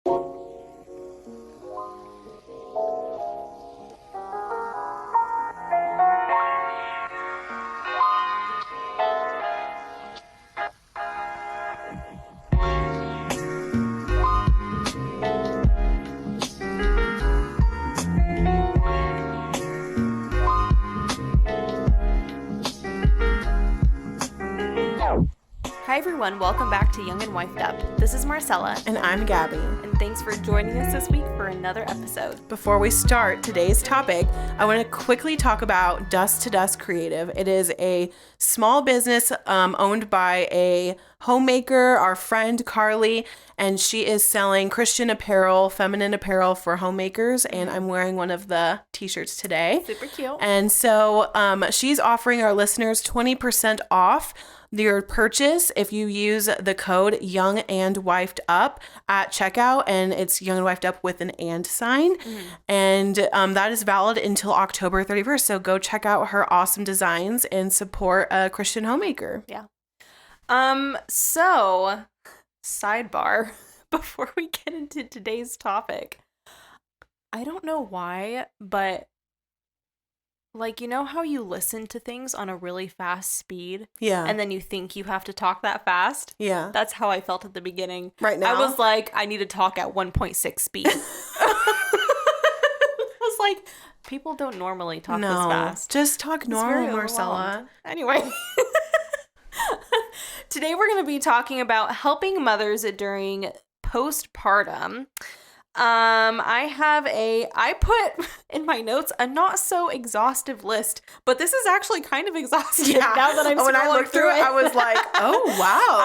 Hi everyone, welcome back to Young and Wifed Up. This is Marcella. And I'm Gabby. And thanks for joining us this week for another episode. Before we start today's topic, I want to quickly talk about Dust to Dust Creative. It is a small business owned by a homemaker, our friend Carly, and she is selling Christian apparel, feminine apparel for homemakers, and I'm wearing one of the t-shirts today. Super cute. And so she's offering our listeners 20% off your purchase if you use the code Young and Wifed Up at checkout, and it's Young and Wifed Up with an and sign. And that is valid until October 31st. So go check out her awesome designs and support a Christian homemaker. Yeah. So sidebar before we get into today's topic. I don't know why, but like, you know how you listen to things on a really fast speed? Yeah. And then you think you have to talk that fast? Yeah. That's how I felt at the beginning. Right now? I was like, I need to talk at 1.6 speed. I was like, people don't normally talk this fast. Just talk normal, Marcella. Anyway. Today we're going to be talking about helping mothers during postpartum. I put in my notes a not so exhaustive list, but this is actually kind of exhaustive now that I'm when I looked through it. I was like, oh wow.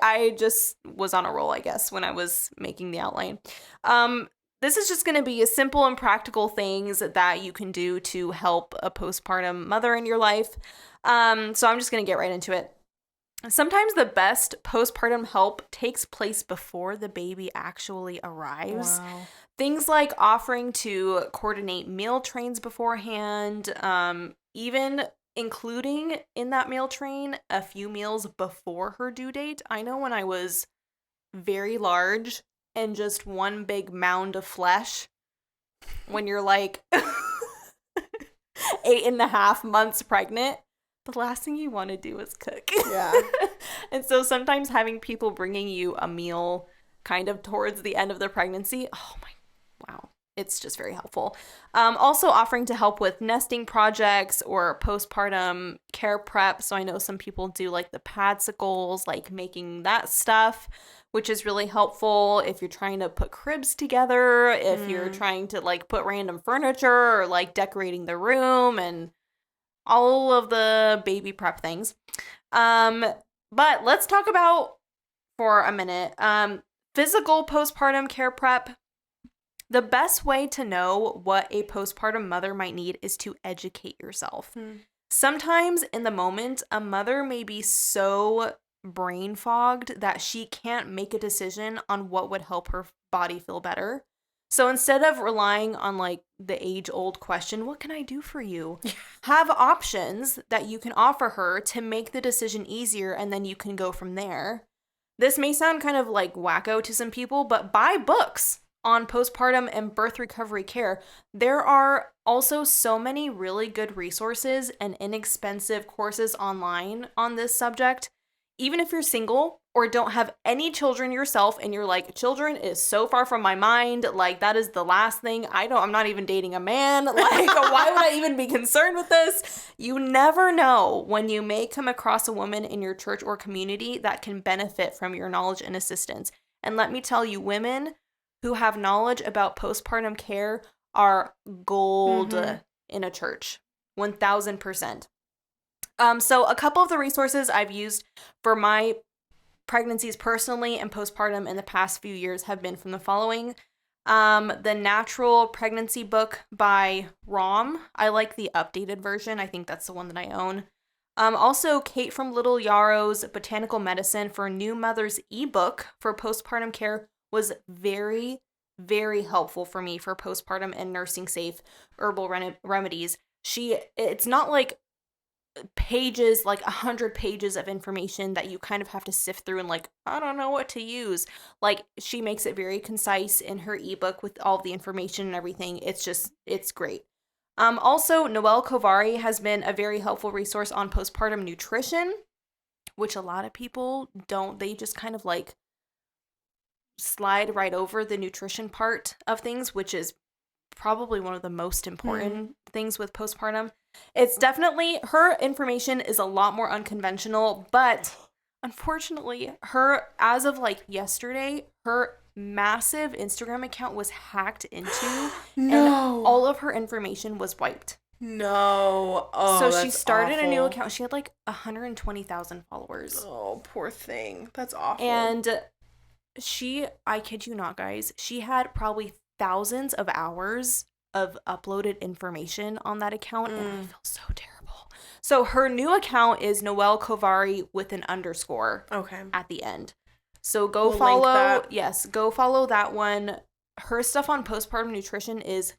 I just was on a roll, I guess, when I was making the outline. This is just going to be simple and practical things that you can do to help a postpartum mother in your life. So I'm just going to get right into it. Sometimes the best postpartum help takes place before the baby actually arrives. Wow. Things like offering to coordinate meal trains beforehand, even including in that meal train a few meals before her due date. I know when I was very large and just one big mound of flesh, when you're like 8.5 months pregnant, the last thing you want to do is cook. Yeah. And so sometimes having people bringing you a meal kind of towards the end of the pregnancy, wow, it's just very helpful. Also offering to help with nesting projects or postpartum care prep. So I know some people do like the padsicles, like making that stuff, which is really helpful if you're trying to put cribs together, if you're trying to like put random furniture or like decorating the room and all of the baby prep things. But let's talk about, for a minute, physical postpartum care prep. The best way to know what a postpartum mother might need is to educate yourself. Sometimes in the moment, a mother may be so brain fogged that she can't make a decision on what would help her body feel better. So instead of relying on like the age-old question, what can I do for you? Have options that you can offer her to make the decision easier, and then you can go from there. This may sound kind of like wacko to some people, but buy books on postpartum and birth recovery care. There are also so many really good resources and inexpensive courses online on this subject. Even if you're single or don't have any children yourself and you're like, children is so far from my mind, like that is the last thing. I'm not even dating a man. Like, why would I even be concerned with this? You never know when you may come across a woman in your church or community that can benefit from your knowledge and assistance. And let me tell you, women who have knowledge about postpartum care are gold in a church, 1000%. So a couple of the resources I've used for my pregnancies personally and postpartum in the past few years have been from the following. The Natural Pregnancy book by Rom. I like the updated version. I think that's the one that I own. Also, Kate from Little Yarrow's Botanical Medicine for New Mothers ebook for postpartum care was very, very helpful for me for postpartum and nursing safe herbal remedies. It's not like pages, like 100 pages of information that you kind of have to sift through and like, I don't know what to use. Like, she makes it very concise in her ebook with all the information and everything. It's great. Also, Noelle Kovari has been a very helpful resource on postpartum nutrition, which a lot of people don't. They just kind of like slide right over the nutrition part of things, which is probably one of the most important things with postpartum. It's definitely, her information is a lot more unconventional, but unfortunately, as of like yesterday, her massive Instagram account was hacked into and all of her information was wiped. No. Oh, so that's she started awful. a new account. She had like 120,000 followers. Oh, poor thing. That's awful. And I kid you not, guys, she had probably thousands of hours of uploaded information on that account, and I feel so terrible. So her new account is Noelle Kovari with an underscore at the end. So go follow that one. Her stuff on postpartum nutrition is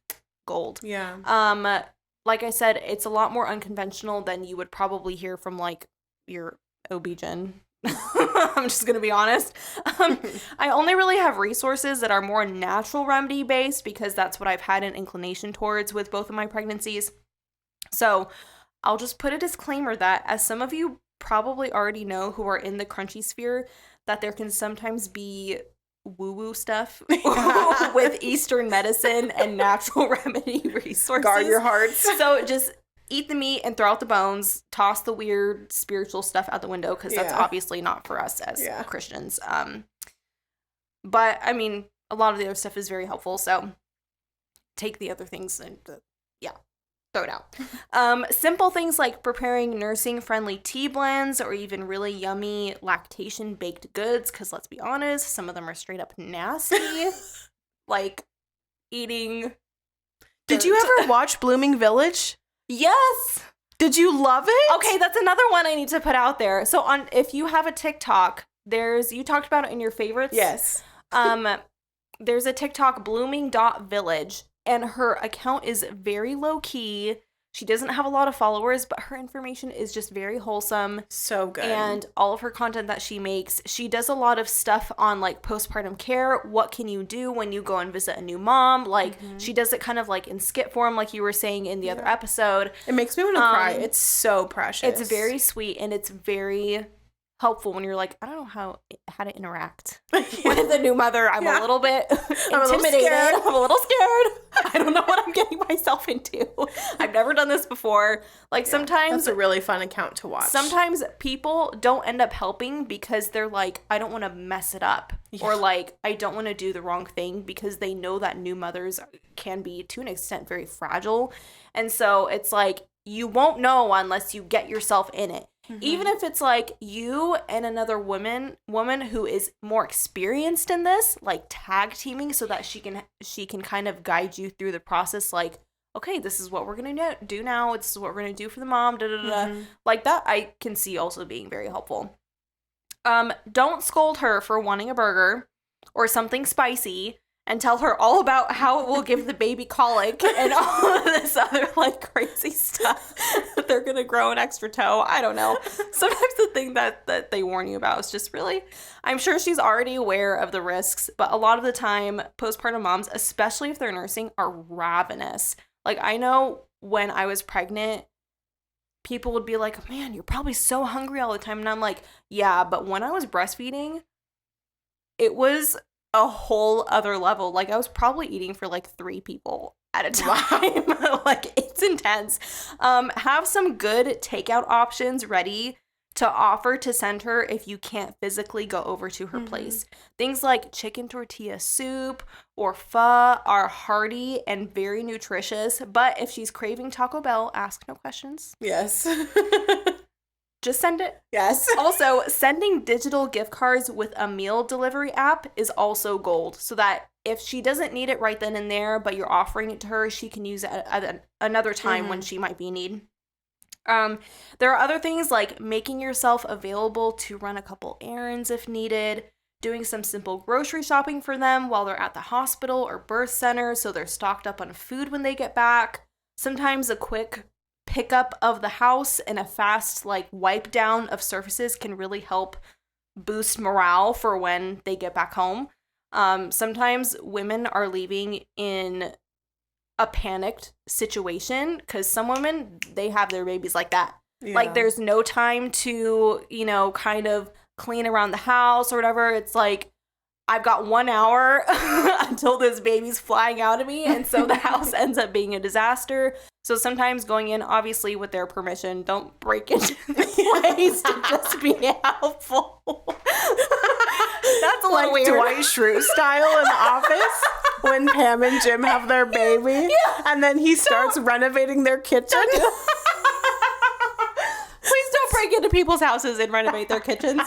gold. Yeah. Like I said, it's a lot more unconventional than you would probably hear from like your OB-GYN. I'm just gonna be honest. I only really have resources that are more natural remedy based because that's what I've had an inclination towards with both of my pregnancies. So I'll just put a disclaimer that, as some of you probably already know who are in the crunchy sphere, that there can sometimes be woo-woo stuff with Eastern medicine and natural remedy resources. Guard your hearts. So just eat the meat and throw out the bones, toss the weird spiritual stuff out the window, because that's obviously not for us as Christians. But I mean, a lot of the other stuff is very helpful, so take the other things and throw it out. Simple things like preparing nursing-friendly tea blends or even really yummy lactation baked goods, because let's be honest, some of them are straight up nasty. Like eating Did you ever watch Blooming Village? Yes. Did you love it? Okay, that's another one I need to put out there. So if you have a TikTok, you talked about it in your favorites. Yes. There's a TikTok, blooming.village, and her account is very low key. She doesn't have a lot of followers, but her information is just very wholesome. So good. And all of her content that she makes, she does a lot of stuff on like postpartum care. What can you do when you go and visit a new mom? Like she does it kind of like in skit form, like you were saying in the other episode. It makes me want to cry. It's so precious. It's very sweet, and it's very helpful when you're like, I don't know how to interact with a new mother. I'm a little bit intimidated. I'm a little scared. I don't know what I'm getting myself into. I've never done this before. Like sometimes that's a really fun account to watch. Sometimes people don't end up helping because they're like, I don't want to mess it up. Or like, I don't want to do the wrong thing, because they know that new mothers can be, to an extent, very fragile. And so it's like, you won't know unless you get yourself in it. Even if it's like you and another woman who is more experienced in this, like tag teaming, so that she can kind of guide you through the process. Like, okay, this is what we're gonna do now. This is what we're gonna do for the mom. Like that, I can see also being very helpful. Don't scold her for wanting a burger or something spicy, and tell her all about how it will give the baby colic and all of this other like crazy stuff. They're gonna grow an extra toe. I don't know. Sometimes the thing that they warn you about is just really, I'm sure she's already aware of the risks, but a lot of the time, postpartum moms, especially if they're nursing, are ravenous. Like, I know when I was pregnant, people would be like, man, you're probably so hungry all the time. And I'm like, yeah, but when I was breastfeeding, it was a whole other level. Like, I was probably eating for like 3 people at a time. Like, it's intense. Have some good takeout options ready to offer to send her if you can't physically go over to her place. Things like chicken tortilla soup or pho are hearty and very nutritious, but if she's craving Taco Bell, ask no questions. Yes. Just send it. Yes. Also, sending digital gift cards with a meal delivery app is also gold, so that if she doesn't need it right then and there, but you're offering it to her, she can use it at another time when she might be in need. There are other things like making yourself available to run a couple errands if needed, doing some simple grocery shopping for them while they're at the hospital or birth center so they're stocked up on food when they get back. Sometimes a quick pickup of the house and a fast like wipe down of surfaces can really help boost morale for when they get back home. Sometimes women are leaving in a panicked situation because some women, they have their babies like that. Yeah. Like there's no time to, you know, kind of clean around the house or whatever. It's like, I've got 1 hour until this baby's flying out of me. And so the house ends up being a disaster. So sometimes going in, obviously with their permission, don't break into the place to just be helpful. That's a little like weird. Dwight Schrute style in the office when Pam and Jim have their baby. Yeah. And then he starts renovating their kitchen. Please don't break into people's houses and renovate their kitchens.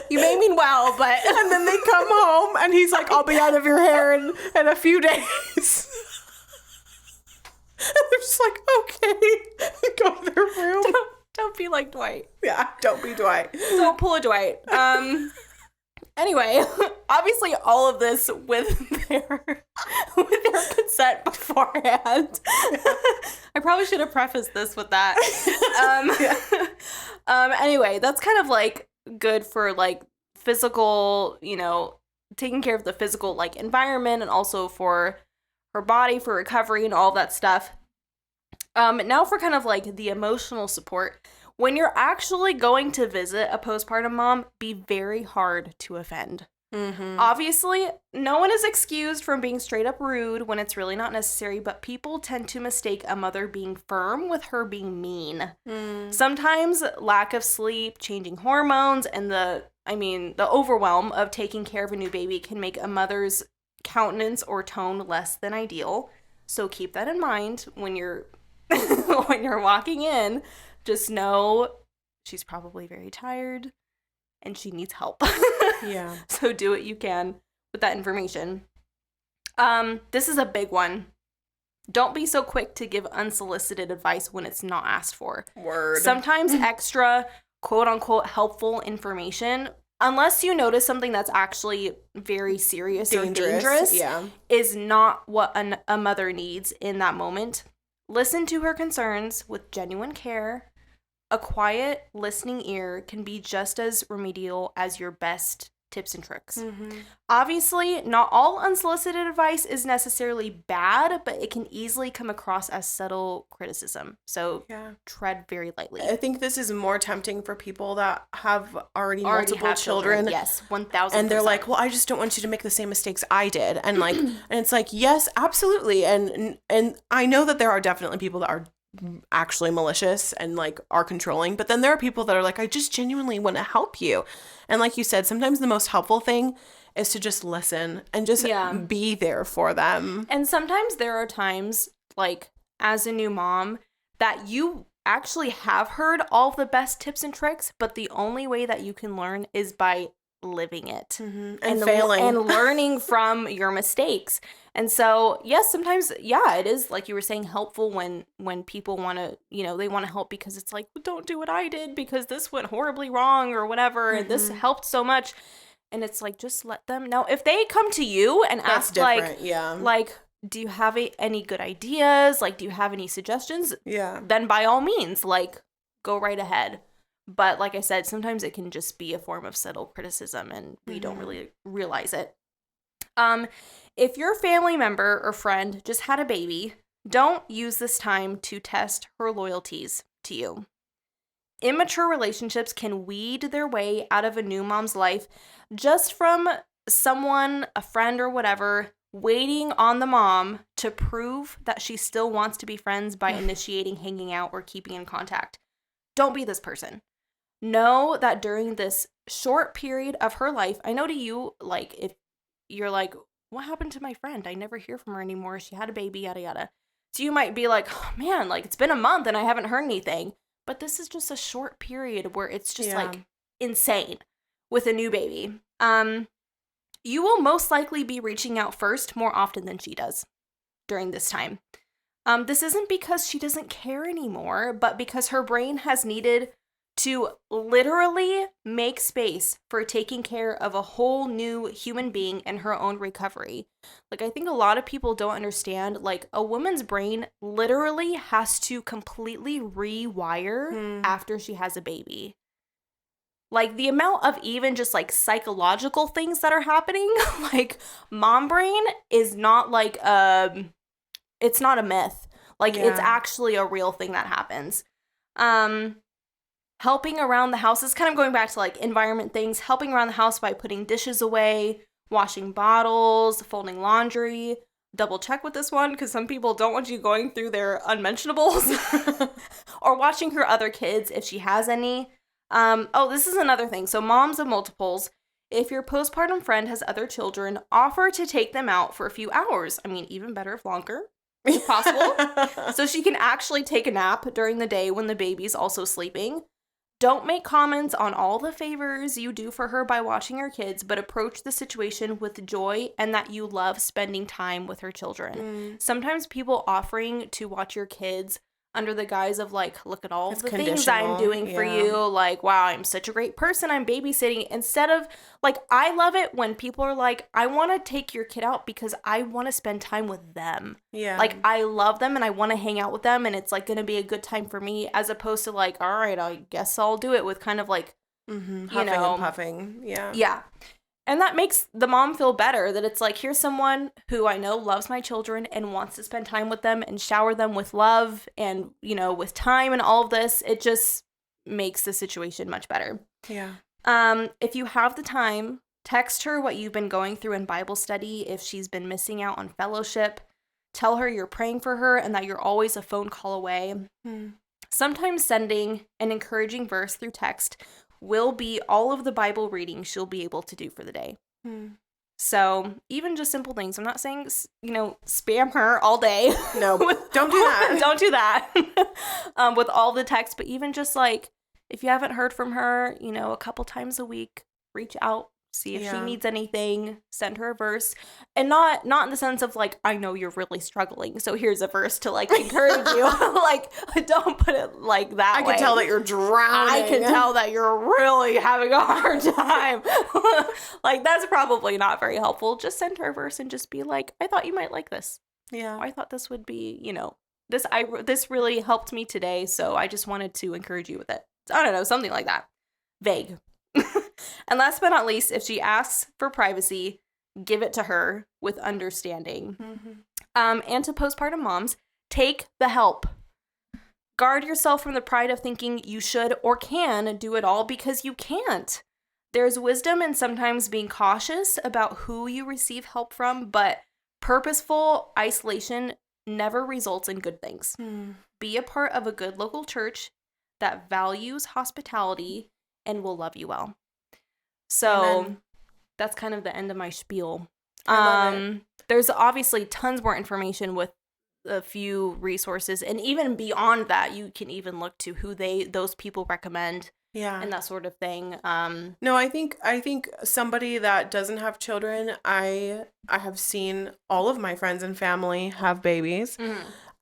You may mean well, but... And then they come home, and he's like, I'll be out of your hair in a few days. And they're just like, okay. Go to their room. Don't be like Dwight. Yeah, don't be Dwight. Don't pull a Dwight. Anyway, obviously all of this with their consent beforehand. I probably should have prefaced this with that. Anyway, that's kind of like good for like physical, you know, taking care of the physical like environment and also for her body, for recovery and all that stuff. Now for kind of like the emotional support. When you're actually going to visit a postpartum mom, be very hard to offend. Mm-hmm. Obviously, no one is excused from being straight up rude when it's really not necessary, but people tend to mistake a mother being firm with her being mean. Sometimes lack of sleep, changing hormones, and the overwhelm of taking care of a new baby can make a mother's countenance or tone less than ideal. So keep that in mind when you're when you're walking in. Just know she's probably very tired and she needs help. Yeah. So do what you can with that information. This is a big one. Don't be so quick to give unsolicited advice when it's not asked for. Word. Sometimes extra quote unquote helpful information, unless you notice something that's actually very serious or dangerous, is not what a mother needs in that moment. Listen to her concerns with genuine care. A quiet, listening ear can be just as remedial as your best tips and tricks. Mm-hmm. Obviously, not all unsolicited advice is necessarily bad, but it can easily come across as subtle criticism. So tread very lightly. I think this is more tempting for people that have already multiple have children. Yes, 1,000%. And they're like, well, I just don't want you to make the same mistakes I did. And like, and it's like, yes, absolutely. And I know that there are definitely people that are actually malicious and like are controlling, but then there are people that are like, I just genuinely want to help you. And like you said, sometimes the most helpful thing is to just listen and just be there for them. And sometimes there are times, like as a new mom, that you actually have heard all the best tips and tricks, but the only way that you can learn is by living it and failing and learning from your mistakes. And so, yes, sometimes, it is, like you were saying, helpful when people want to, they want to help because it's like, don't do what I did because this went horribly wrong or whatever, and this helped so much. And it's like, just let them know. If they come to you and ask, like, do you have any good ideas? Like, do you have any suggestions? Yeah. Then by all means, like, go right ahead. But like I said, sometimes it can just be a form of subtle criticism and we don't really realize it. If your family member or friend just had a baby, don't use this time to test her loyalties to you. Immature relationships can weed their way out of a new mom's life just from someone, a friend or whatever, waiting on the mom to prove that she still wants to be friends by initiating hanging out or keeping in contact. Don't be this person. Know that during this short period of her life, I know to you, like, if you're like, what happened to my friend? I never hear from her anymore. She had a baby, yada, yada. So you might be like, oh, man, like, it's been a month and I haven't heard anything. But this is just a short period where it's just, like, insane with a new baby. You will most likely be reaching out first more often than she does during this time. This isn't because she doesn't care anymore, but because her brain has needed to literally make space for taking care of a whole new human being in her own recovery. Like, I think a lot of people don't understand, like, a woman's brain literally has to completely rewire after she has a baby. Like, the amount of even just, like, psychological things that are happening, like, mom brain is not, like, it's not a myth. Like, it's actually a real thing that happens. Helping around the house is kind of going back to, like, environment things. Helping around the house by putting dishes away, washing bottles, folding laundry. Double check with this one, because some people don't want you going through their unmentionables. Or watching her other kids if she has any. This is another thing. So moms of multiples, if your postpartum friend has other children, offer to take them out for a few hours. I mean, even better if longer, if possible. So she can actually take a nap during the day when the baby's also sleeping. Don't make comments on all the favors you do for her by watching her kids, but approach the situation with joy and that you love spending time with her children. Sometimes people offering to watch your kids under the guise of, like, look at all the things I'm doing for you. Like, wow, I'm such a great person. I'm babysitting. Instead of, like, I love it when people are like, I want to take your kid out because I want to spend time with them. Yeah. Like, I love them and I want to hang out with them and it's, like, going to be a good time for me, as opposed to, like, all right, I guess I'll do it with kind of, like, huffing and puffing. Yeah. Yeah. And that makes the mom feel better, that it's like, here's someone who I know loves my children and wants to spend time with them and shower them with love and, you know, with time and all of this. It just makes the situation much better. Yeah. If you have the time, text her what you've been going through in Bible study if she's been missing out on fellowship. Tell her you're praying for her and that you're always a phone call away. Sometimes sending an encouraging verse through text will be all of the Bible reading she'll be able to do for the day. So even just simple things. I'm not saying, you know, spam her all day. No, don't do that. Don't do that with all the text. But even just, like, if you haven't heard from her, you know, a couple times a week, reach out, see if she needs anything, send her a verse. And not in the sense of, like, I know you're really struggling, so here's a verse to, like, encourage you. Like, don't put it like that way. I can tell that you're drowning. I can tell that you're really having a hard time. Like, that's probably not very helpful. Just send her a verse and just be like, I thought you might like this. Yeah. I thought this would be, you know, this really helped me today, so I just wanted to encourage you with it. I don't know, something like that. Vague. And last but not least, if she asks for privacy, give it to her with understanding. And to postpartum moms, take the help. Guard yourself from the pride of thinking you should or can do it all, because you can't. There's wisdom in sometimes being cautious about who you receive help from, but purposeful isolation never results in good things. Be a part of a good local church that values hospitality and will love you well. So that's kind of the end of my spiel. There's obviously tons more information with a few resources, and even beyond that, you can even look to who those people recommend. Yeah. And that sort of thing. No, I think somebody that doesn't have children, I have seen all of my friends and family have babies.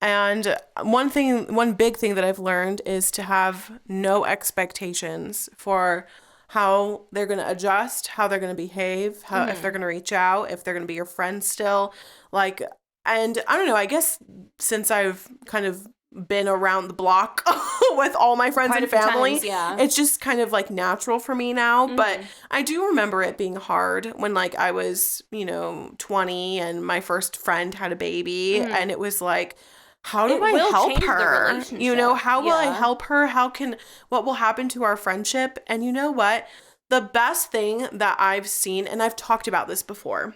And one big thing that I've learned is to have no expectations for how they're going to adjust, how they're going to behave, if they're going to reach out, if they're going to be your friend still. Like, and I don't know, I guess since I've kind of been around the block with all my friends and family, it's just kind of like natural for me now. But I do remember it being hard when, like, I was, 20 and my first friend had a baby, and it was like, how do I help her? How will I help her? What will happen to our friendship? And you know what? The best thing that I've seen, and I've talked about this before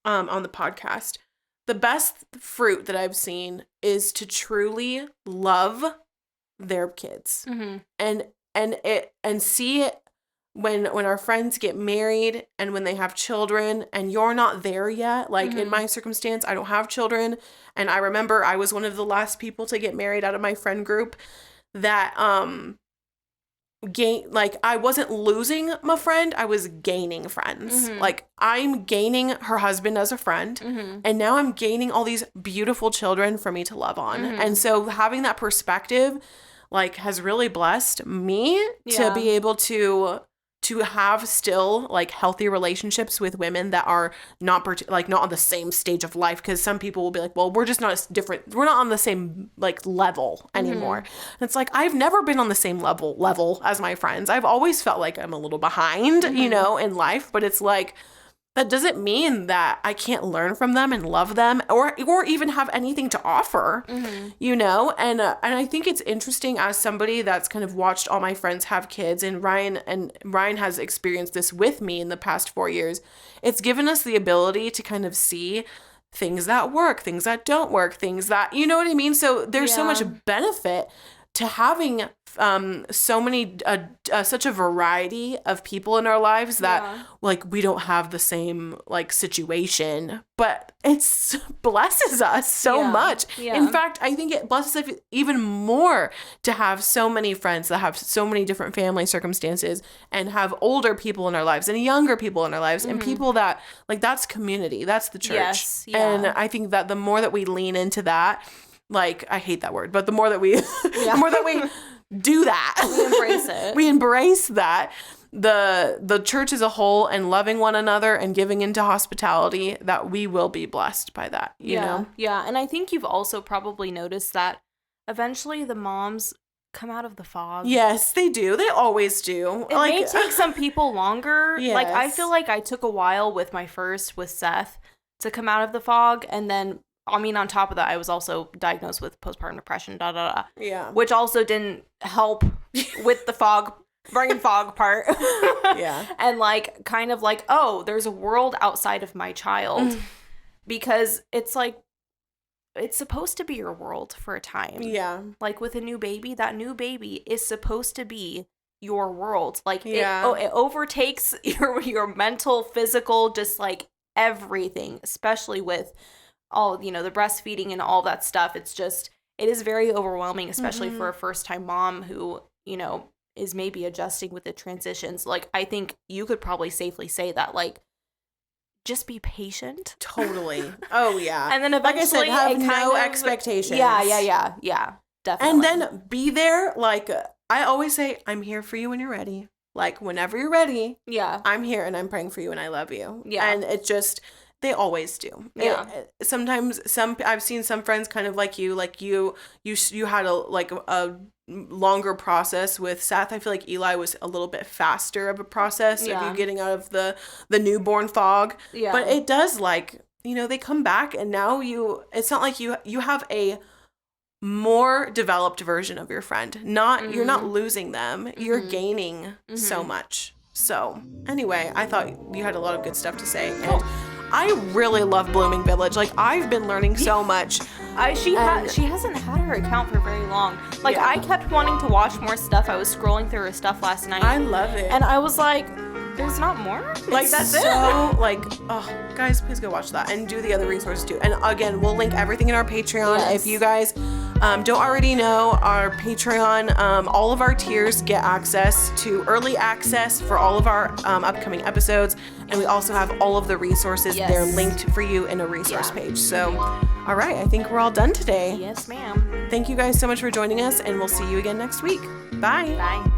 on the podcast, the best fruit that I've seen is to truly love their kids and see it when our friends get married and when they have children and you're not there yet. Like in my circumstance, I don't have children. And I remember I was one of the last people to get married out of my friend group that, I wasn't losing my friend. I was gaining friends. Like, I'm gaining her husband as a friend. And now I'm gaining all these beautiful children for me to love on. And so having that perspective, like has really blessed me to be able to have still like healthy relationships with women that are not not on the same stage of life, because some people will be like, well, we're just not as different, we're not on the same like level anymore. And it's like, I've never been on the same level as my friends. I've always felt like I'm a little behind, you know, in life, but it's like, that doesn't mean that I can't learn from them and love them or even have anything to offer, you know? And I think it's interesting, as somebody that's kind of watched all my friends have kids, and Ryan has experienced this with me in the past 4 years. It's given us the ability to kind of see things that work, things that don't work, things that, you know what I mean? So there's so much benefit to having so many such a variety of people in our lives that like we don't have the same like situation, but it's blesses us so much. In fact, I think it blesses us even more to have so many friends that have so many different family circumstances, and have older people in our lives and younger people in our lives, and people that like, that's community, that's the church. And I think that the more that we lean into that, like, I hate that word, but the more that we the more that we do that, we embrace it. We embrace that, the church as a whole, and loving one another and giving into hospitality, that we will be blessed by that, you know? Yeah. And I think you've also probably noticed that eventually the moms come out of the fog. Yes, they do. They always do. It may take some people longer. Yes. Like, I feel like I took a while with my first, with Seth, to come out of the fog. And then, I mean, on top of that, I was also diagnosed with postpartum depression, Yeah. which also didn't help with the brain fog part. And like, kind of like, oh, there's a world outside of my child. Because it's like, it's supposed to be your world for a time. Yeah. Like with a new baby, that new baby is supposed to be your world. Like it overtakes your mental, physical, just like everything, especially with all, you know, the breastfeeding and all that stuff. It's just, it is very overwhelming, especially for a first-time mom who, you know, is maybe adjusting with the transitions. Like, I think you could probably safely say that, like, just be patient. Totally. Oh, yeah. And then eventually, like I said, have no expectations. Yeah, definitely. And then be there. Like, I always say, I'm here for you when you're ready. Like, whenever you're ready, I'm here and I'm praying for you and I love you. Yeah. And it just, they always do. Yeah. Sometimes I've seen some friends kind of like you had a longer process with Seth. I feel like Eli was a little bit faster of a process of you getting out of the newborn fog. Yeah. But it does, like, you know, they come back and now it's not like you have a more developed version of your friend. You're not losing them. You're gaining so much. So anyway, I thought you had a lot of good stuff to say. And I really love Blooming Village. Like, I've been learning so much. She hasn't had her account for very long. Like, I kept wanting to watch more stuff. I was scrolling through her stuff last night. I love it. And I was like, there's not more? Like, that's so, it? Like, oh, guys, please go watch that and do the other resources too. And again, we'll link everything in our Patreon. Yes. If you guys don't already know, our Patreon, all of our tiers get access to early access for all of our upcoming episodes. And we also have all of the resources. Yes. They're linked for you in a resource page. So, all right, I think we're all done today. Yes, ma'am. Thank you guys so much for joining us, and we'll see you again next week. Bye. Bye.